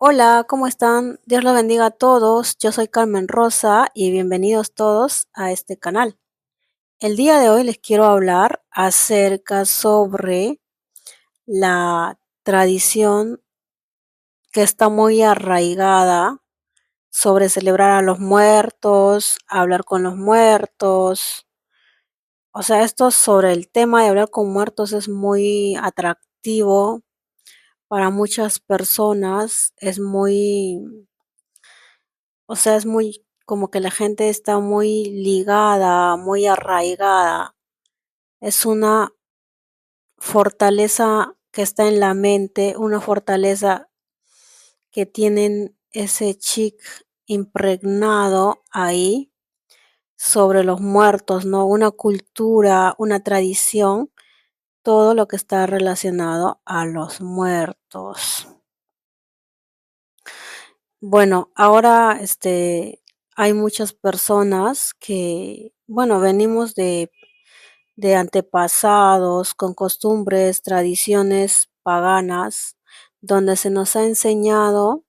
Hola, ¿cómo están? Dios los bendiga a todos. Yo soy Carmen Rosa y bienvenidos todos a este canal. El día de hoy les quiero hablar acerca sobre la tradición que está muy arraigada sobre celebrar a los muertos, hablar con los muertos. O sea, esto sobre el tema de hablar con muertos es muy atractivo para muchas personas, es muy como que la gente está muy ligada, muy arraigada. Es una fortaleza que está en la mente, una fortaleza que tienen ese chic impregnado ahí sobre los muertos, ¿no? Una cultura, una tradición, todo lo que está relacionado a los muertos. Bueno, ahora, hay muchas personas que, bueno, venimos de antepasados con costumbres, tradiciones paganas, donde se nos ha enseñado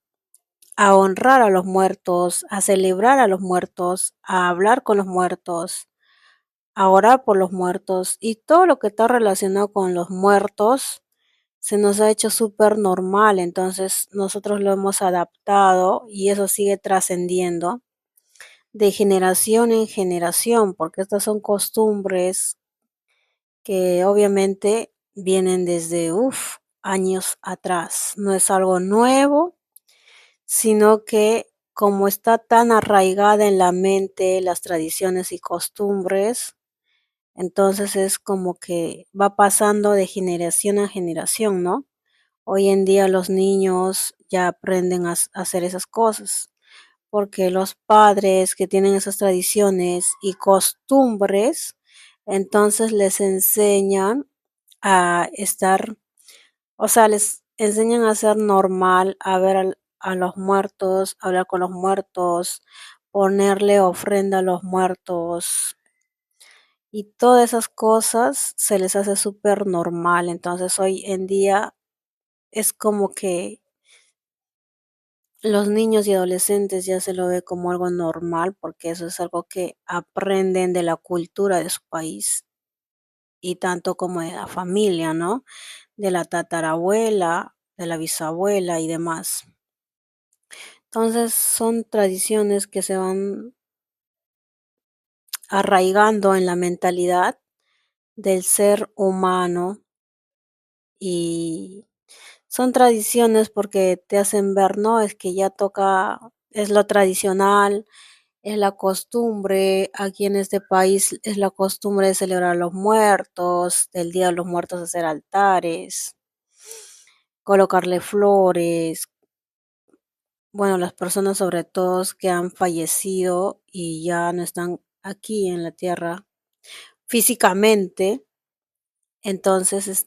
a honrar a los muertos, a celebrar a los muertos, a hablar con los muertos, a orar por los muertos y todo lo que está relacionado con los muertos se nos ha hecho súper normal, entonces nosotros lo hemos adaptado y eso sigue trascendiendo de generación en generación, porque estas son costumbres que obviamente vienen desde, años atrás. No es algo nuevo, sino que como está tan arraigada en la mente las tradiciones y costumbres, entonces es como que va pasando de generación a generación, ¿no? Hoy en día los niños ya aprenden a hacer esas cosas, porque los padres que tienen esas tradiciones y costumbres, entonces les enseñan a estar, o sea, les enseñan a ser normal, a ver a los muertos, hablar con los muertos, ponerle ofrenda a los muertos y todas esas cosas se les hace súper normal. Entonces hoy en día es como que los niños y adolescentes ya se lo ve como algo normal, porque eso es algo que aprenden de la cultura de su país y tanto como de la familia, ¿no? De la tatarabuela, de la bisabuela y demás. Entonces son tradiciones que se van arraigando en la mentalidad del ser humano y son tradiciones porque te hacen ver, ¿no? Es que ya toca, es lo tradicional, es la costumbre, aquí en este país es la costumbre de celebrar a los muertos, del Día de los Muertos hacer altares, colocarle flores, bueno, las personas sobre todo que han fallecido y ya no están aquí en la tierra físicamente, entonces,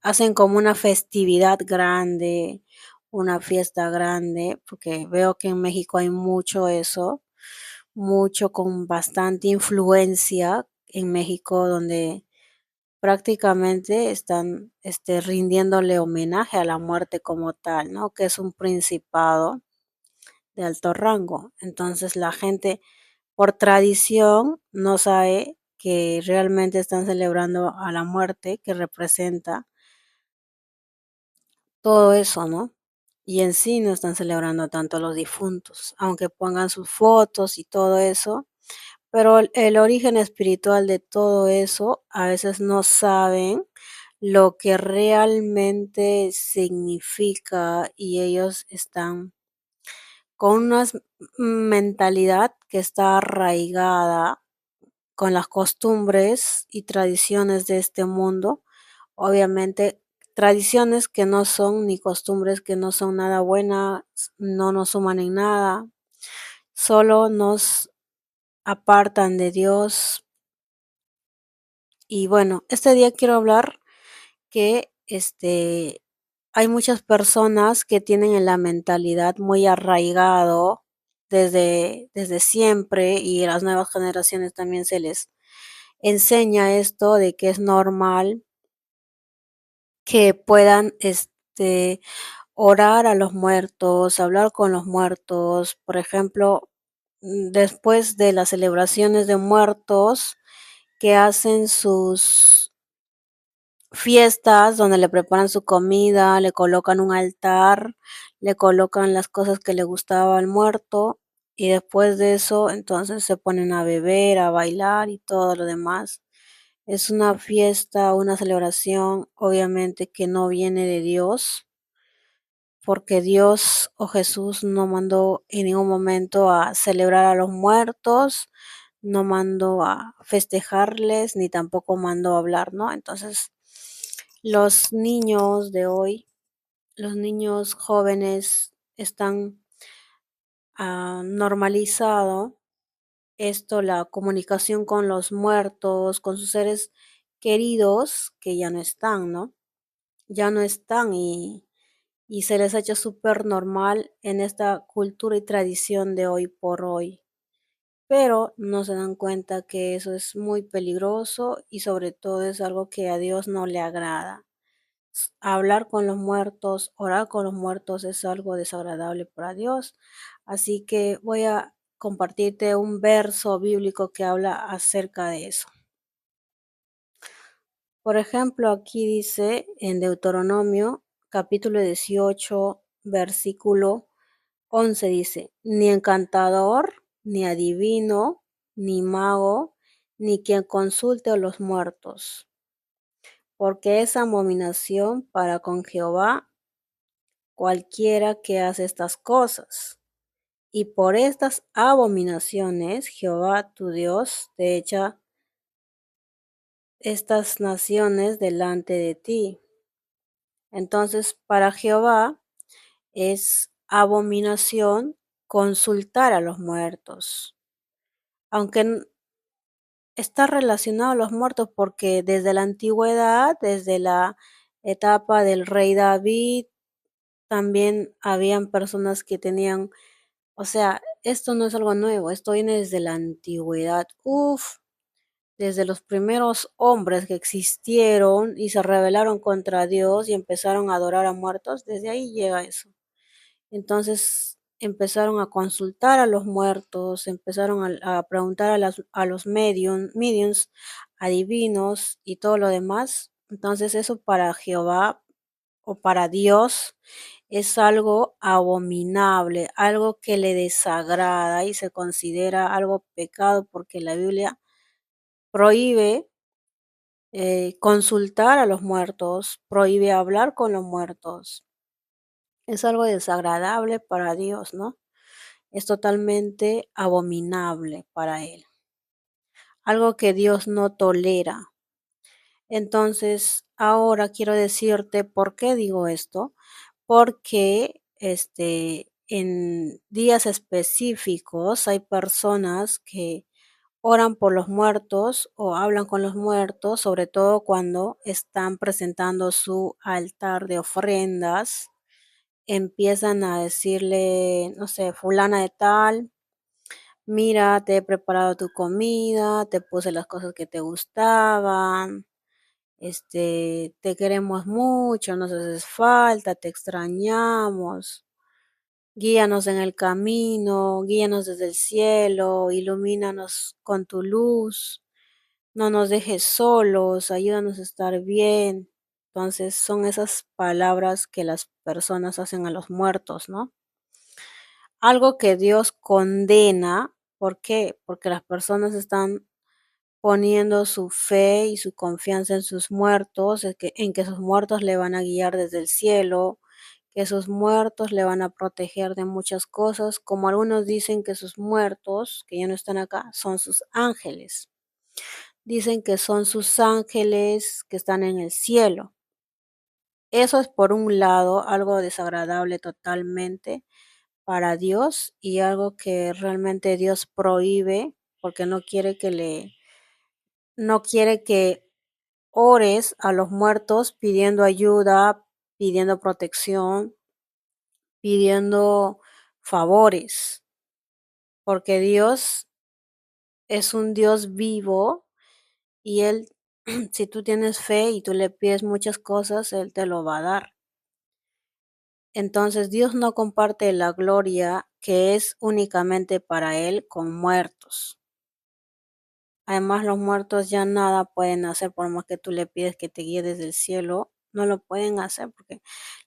hacen como una festividad grande, una fiesta grande, porque veo que en México hay mucho eso, mucho con bastante influencia en México, donde prácticamente están, rindiéndole homenaje a la muerte como tal, ¿no? Que es un principado de alto rango. Entonces, la gente, por tradición, no sabe que realmente están celebrando a la muerte que representa todo eso, ¿no? Y en sí no están celebrando tanto a los difuntos, aunque pongan sus fotos y todo eso, pero el origen espiritual de todo eso, a veces no saben lo que realmente significa y ellos están con una mentalidad que está arraigada con las costumbres y tradiciones de este mundo. Obviamente, tradiciones que no son ni costumbres que no son nada buenas, no nos suman en nada, solo nos apartan de Dios. Y bueno, este día quiero hablar que hay muchas personas que tienen en la mentalidad muy arraigado desde siempre y a las nuevas generaciones también se les enseña esto de que es normal que puedan, orar a los muertos, hablar con los muertos. Por ejemplo, después de las celebraciones de muertos, que hacen sus fiestas donde le preparan su comida, le colocan un altar, le colocan las cosas que le gustaba al muerto y después de eso, entonces se ponen a beber, a bailar y todo lo demás. Es una fiesta, una celebración, obviamente que no viene de Dios, porque Dios o Jesús no mandó en ningún momento a celebrar a los muertos, no mandó a festejarles, ni tampoco mandó a hablar, ¿no? Entonces, los niños de hoy, los niños jóvenes están normalizado esto, la comunicación con los muertos, con sus seres queridos que ya no están, ¿no? Ya no están y se les ha hecho súper normal en esta cultura y tradición de hoy por hoy, pero no se dan cuenta que eso es muy peligroso y sobre todo es algo que a Dios no le agrada. Hablar con los muertos, orar con los muertos es algo desagradable para Dios. Así que voy a compartirte un verso bíblico que habla acerca de eso. Por ejemplo, aquí dice en Deuteronomio capítulo 18, versículo 11 dice, ni encantador, ni adivino, ni mago, ni quien consulte a los muertos, porque es abominación para con Jehová cualquiera que hace estas cosas. Y por estas abominaciones Jehová tu Dios te echa estas naciones delante de ti. Entonces, para Jehová es abominación consultar a los muertos, aunque está relacionado a los muertos porque desde la antigüedad, desde la etapa del rey David, también habían personas que tenían, o sea, esto no es algo nuevo, esto viene desde la antigüedad. Uf, desde los primeros hombres que existieron y se rebelaron contra Dios y empezaron a adorar a muertos, desde ahí llega eso. Entonces empezaron a consultar a los muertos, empezaron a preguntar a los mediums, adivinos y todo lo demás. Entonces eso para Jehová o para Dios es algo abominable, algo que le desagrada y se considera algo pecado porque la Biblia prohíbe consultar a los muertos, prohíbe hablar con los muertos. Es algo desagradable para Dios, ¿no? Es totalmente abominable para Él, algo que Dios no tolera. Entonces, ahora quiero decirte por qué digo esto, porque en días específicos hay personas que oran por los muertos o hablan con los muertos, sobre todo cuando están presentando su altar de ofrendas. Empiezan a decirle, no sé, fulana de tal, mira, te he preparado tu comida, te puse las cosas que te gustaban, te queremos mucho, nos haces falta, te extrañamos. Guíanos en el camino, guíanos desde el cielo, ilumínanos con tu luz, no nos dejes solos, ayúdanos a estar bien. Entonces son esas palabras que las personas hacen a los muertos, ¿no? Algo que Dios condena, ¿por qué? Porque las personas están poniendo su fe y su confianza en sus muertos, en que sus muertos le van a guiar desde el cielo, que sus muertos le van a proteger de muchas cosas, como algunos dicen que sus muertos, que ya no están acá, son sus ángeles. Dicen que son sus ángeles que están en el cielo. Eso es por un lado algo desagradable totalmente para Dios y algo que realmente Dios prohíbe porque no quiere que ores a los muertos pidiendo ayuda, pidiendo protección, pidiendo favores, porque Dios es un Dios vivo y Él, si tú tienes fe y tú le pides muchas cosas, Él te lo va a dar. Entonces Dios no comparte la gloria que es únicamente para Él con muertos. Además, los muertos ya nada pueden hacer, por más que tú le pides que te guíe desde el cielo, no lo pueden hacer porque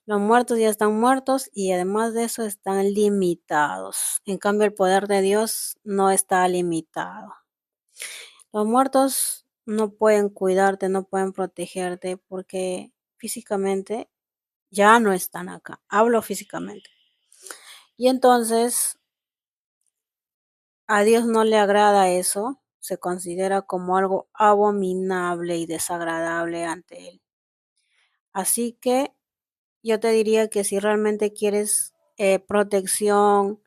los muertos ya están muertos y además de eso están limitados. En cambio, el poder de Dios no está limitado. Los muertos no pueden cuidarte, no pueden protegerte porque físicamente ya no están acá. Hablo físicamente. Y entonces a Dios no le agrada eso, se considera como algo abominable y desagradable ante Él. Así que yo te diría que si realmente quieres protección,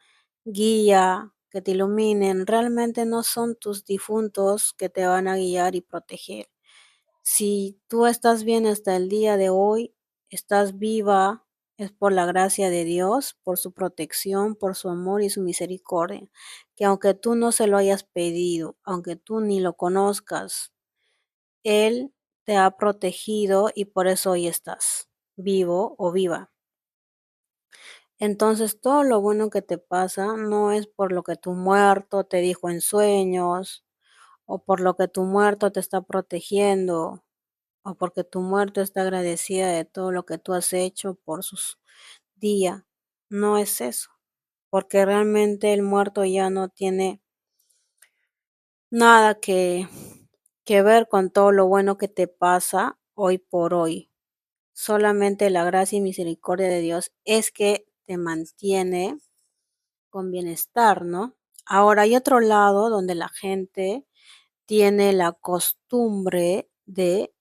guía, que te iluminen, realmente no son tus difuntos que te van a guiar y proteger. Si tú estás bien hasta el día de hoy, estás viva, es por la gracia de Dios, por su protección, por su amor y su misericordia, que aunque tú no se lo hayas pedido, aunque tú ni lo conozcas, Él te ha protegido y por eso hoy estás vivo o viva. Entonces todo lo bueno que te pasa no es por lo que tu muerto te dijo en sueños o por lo que tu muerto te está protegiendo o porque tu muerto está agradecida de todo lo que tú has hecho por sus días. No es eso, porque realmente el muerto ya no tiene nada que ver con todo lo bueno que te pasa hoy por hoy. Solamente la gracia y misericordia de Dios es que te mantiene con bienestar, ¿no? Ahora hay otro lado donde la gente tiene la costumbre de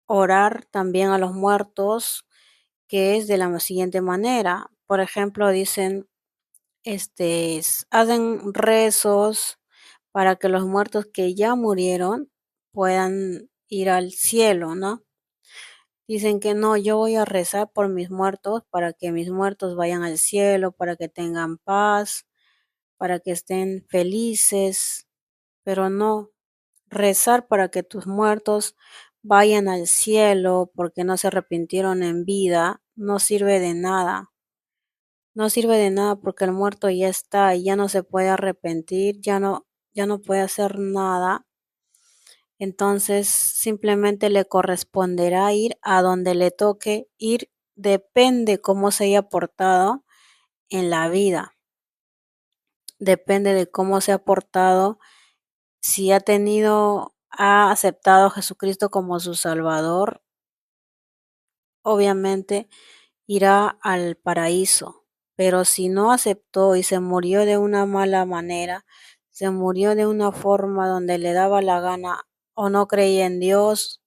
orar también a los muertos, que es de la siguiente manera. Por ejemplo, dicen, hacen rezos para que los muertos que ya murieron puedan ir al cielo, ¿no? Dicen que no, yo voy a rezar por mis muertos para que mis muertos vayan al cielo, para que tengan paz, para que estén felices, pero no, rezar para que tus muertos vayan al cielo porque no se arrepintieron en vida, no sirve de nada. No sirve de nada porque el muerto ya está y ya no se puede arrepentir, ya no puede hacer nada. Entonces simplemente le corresponderá ir a donde le toque ir, depende cómo se haya portado en la vida, depende de cómo se ha portado, si ha aceptado a Jesucristo como su Salvador, obviamente irá al paraíso. Pero si no aceptó y se murió de una mala manera, se murió de una forma donde le daba la gana o no creía en Dios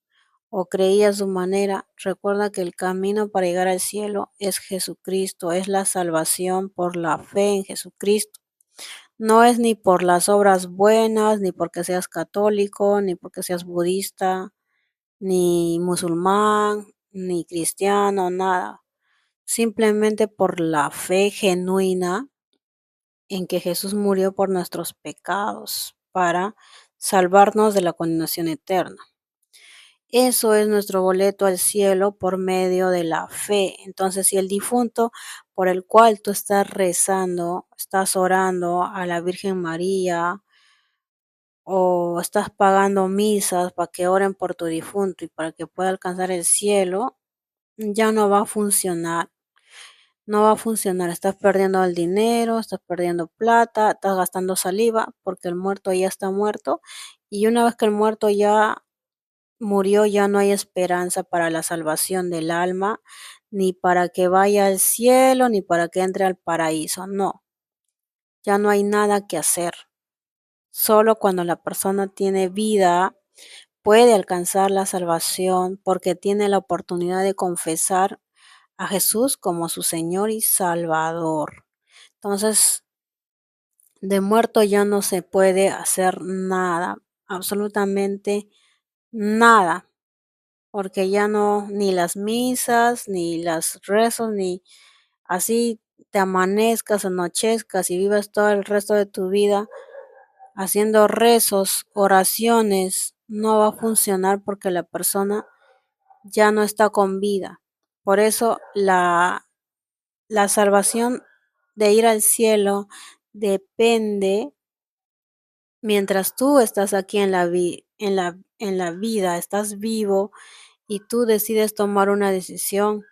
o creía a su manera, recuerda que el camino para llegar al cielo es Jesucristo, es la salvación por la fe en Jesucristo. No es ni por las obras buenas, ni porque seas católico, ni porque seas budista, ni musulmán, ni cristiano, nada. Simplemente por la fe genuina en que Jesús murió por nuestros pecados para salvarnos de la condenación eterna. Eso es nuestro boleto al cielo por medio de la fe. Entonces, si el difunto por el cual tú estás rezando, estás orando a la Virgen María o estás pagando misas para que oren por tu difunto y para que pueda alcanzar el cielo, ya no va a funcionar. No va a funcionar, estás perdiendo el dinero, estás perdiendo plata, estás gastando saliva porque el muerto ya está muerto y una vez que el muerto ya murió, ya no hay esperanza para la salvación del alma, ni para que vaya al cielo, ni para que entre al paraíso, no, ya no hay nada que hacer. Solo cuando la persona tiene vida puede alcanzar la salvación porque tiene la oportunidad de confesar a Jesús como su Señor y Salvador. Entonces, de muerto ya no se puede hacer nada, absolutamente nada, porque ya no, ni las misas, ni las rezos, ni así te amanezcas, anochezcas y vivas todo el resto de tu vida haciendo rezos, oraciones, no va a funcionar porque la persona ya no está con vida. Por eso la salvación de ir al cielo depende mientras tú estás aquí en la vida, estás vivo y tú decides tomar una decisión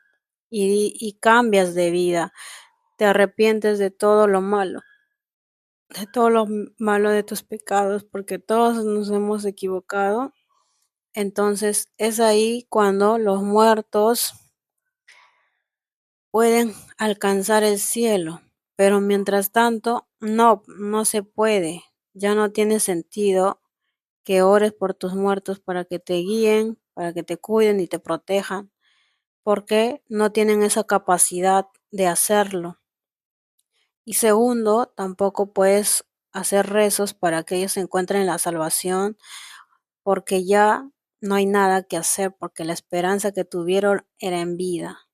y cambias de vida, te arrepientes de todo lo malo, de todo lo malo de tus pecados, porque todos nos hemos equivocado. Entonces es ahí cuando los muertos pueden alcanzar el cielo, pero mientras tanto no se puede. Ya no tiene sentido que ores por tus muertos para que te guíen, para que te cuiden y te protejan, porque no tienen esa capacidad de hacerlo. Y segundo, tampoco puedes hacer rezos para que ellos encuentren la salvación, porque ya no hay nada que hacer, porque la esperanza que tuvieron era en vida.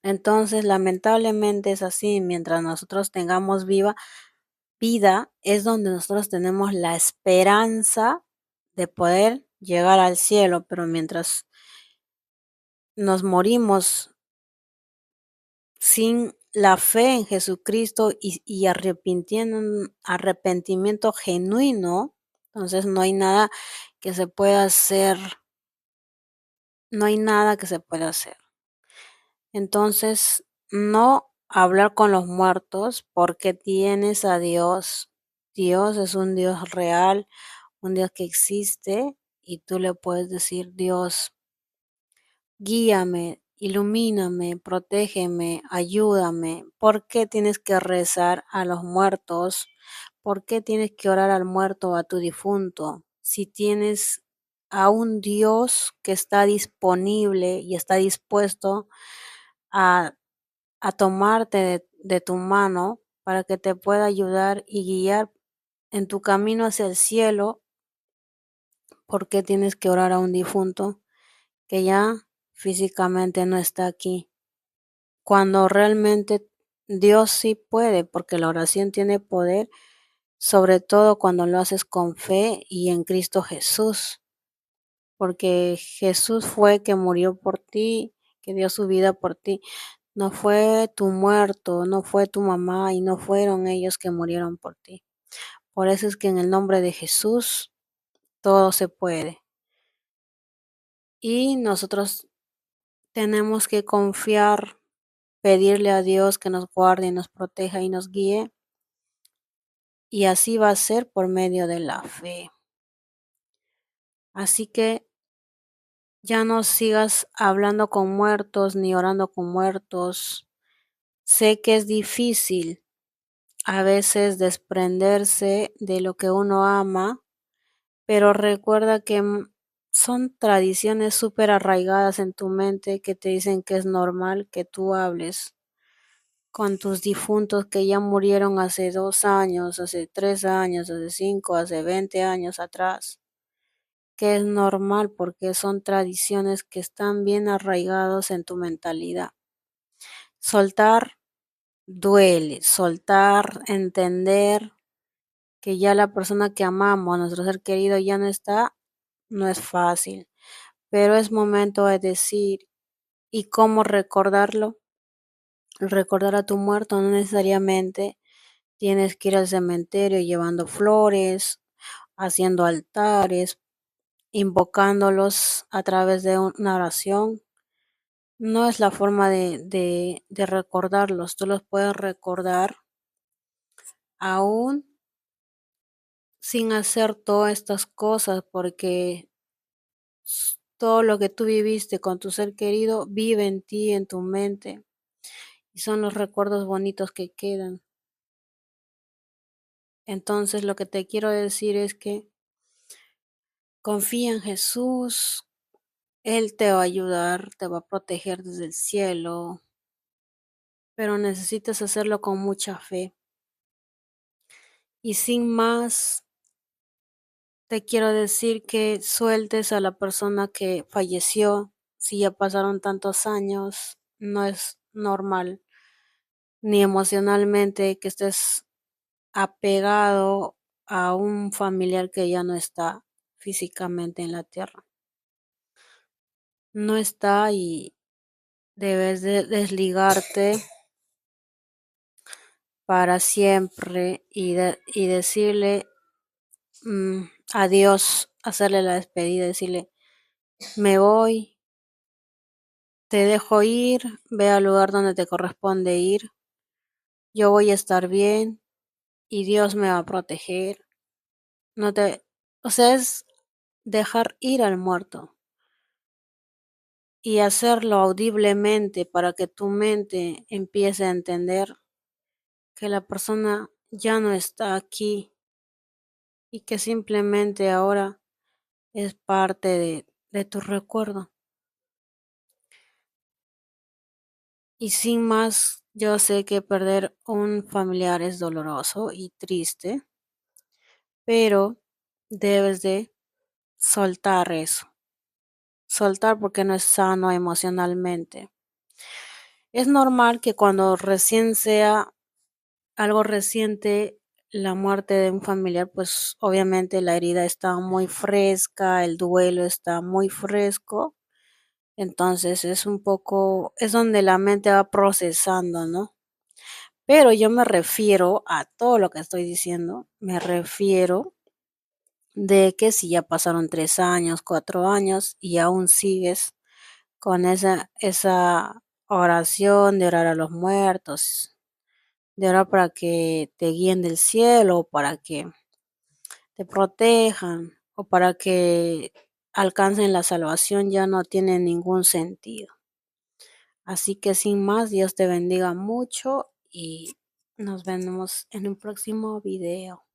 Entonces, lamentablemente es así, mientras nosotros tengamos vida, es donde nosotros tenemos la esperanza de poder llegar al cielo, pero mientras nos morimos sin la fe en Jesucristo y arrepentimiento genuino, entonces no hay nada que se pueda hacer, no hay nada que se pueda hacer. Entonces, no hablar con los muertos porque tienes a Dios. Dios es un Dios real, un Dios que existe y tú le puedes decir, Dios, guíame, ilumíname, protégeme, ayúdame. ¿Por qué tienes que rezar a los muertos? ¿Por qué tienes que orar al muerto o a tu difunto? Si tienes a un Dios que está disponible y está dispuesto a tomarte de tu mano para que te pueda ayudar y guiar en tu camino hacia el cielo, ¿por qué tienes que orar a un difunto que ya físicamente no está aquí? Cuando realmente Dios sí puede, porque la oración tiene poder, sobre todo cuando lo haces con fe y en Cristo Jesús, porque Jesús fue que murió por ti, que dio su vida por ti. No fue tu muerto, no fue tu mamá y no fueron ellos que murieron por ti. Por eso es que en el nombre de Jesús todo se puede. Y nosotros tenemos que confiar, pedirle a Dios que nos guarde, nos proteja y nos guíe. Y así va a ser por medio de la fe. Así que ya no sigas hablando con muertos ni orando con muertos. Sé que es difícil a veces desprenderse de lo que uno ama, pero recuerda que son tradiciones súper arraigadas en tu mente que te dicen que es normal que tú hables con tus difuntos que ya murieron hace 2 años, hace 3 años, hace 5, hace 20 años atrás, que es normal porque son tradiciones que están bien arraigados en tu mentalidad. Soltar duele, soltar, entender que ya la persona que amamos, nuestro ser querido ya no está, no es fácil, pero es momento de decir, ¿y cómo recordarlo? Recordar a tu muerto no necesariamente tienes que ir al cementerio llevando flores, haciendo altares, invocándolos a través de una oración. No es la forma de recordarlos. Tú los puedes recordar aún sin hacer todas estas cosas, porque todo lo que tú viviste con tu ser querido vive en ti, en tu mente, y son los recuerdos bonitos que quedan. Entonces, lo que te quiero decir es que confía en Jesús, Él te va a ayudar, te va a proteger desde el cielo, pero necesitas hacerlo con mucha fe. Y sin más, te quiero decir que sueltes a la persona que falleció. Si ya pasaron tantos años, no es normal, ni emocionalmente que estés apegado a un familiar que ya no está físicamente en la tierra. No está y debes de desligarte para siempre y decirle adiós, hacerle la despedida, decirle, me voy, te dejo ir, ve al lugar donde te corresponde ir, yo voy a estar bien y Dios me va a proteger. No te, o sea, es dejar ir al muerto y hacerlo audiblemente para que tu mente empiece a entender que la persona ya no está aquí y que simplemente ahora es parte de tu recuerdo. Y sin más, yo sé que perder un familiar es doloroso y triste, pero debes de soltar eso, soltar porque no es sano emocionalmente. Es normal que cuando recién sea algo reciente, la muerte de un familiar, pues obviamente la herida está muy fresca, el duelo está muy fresco, entonces es donde la mente va procesando, ¿no? Pero yo me refiero a todo lo que estoy diciendo, me refiero de que si ya pasaron 3 años, 4 años y aún sigues con esa oración de orar a los muertos, de orar para que te guíen del cielo, para que te protejan o para que alcancen la salvación, ya no tiene ningún sentido. Así que sin más, Dios te bendiga mucho y nos vemos en un próximo video.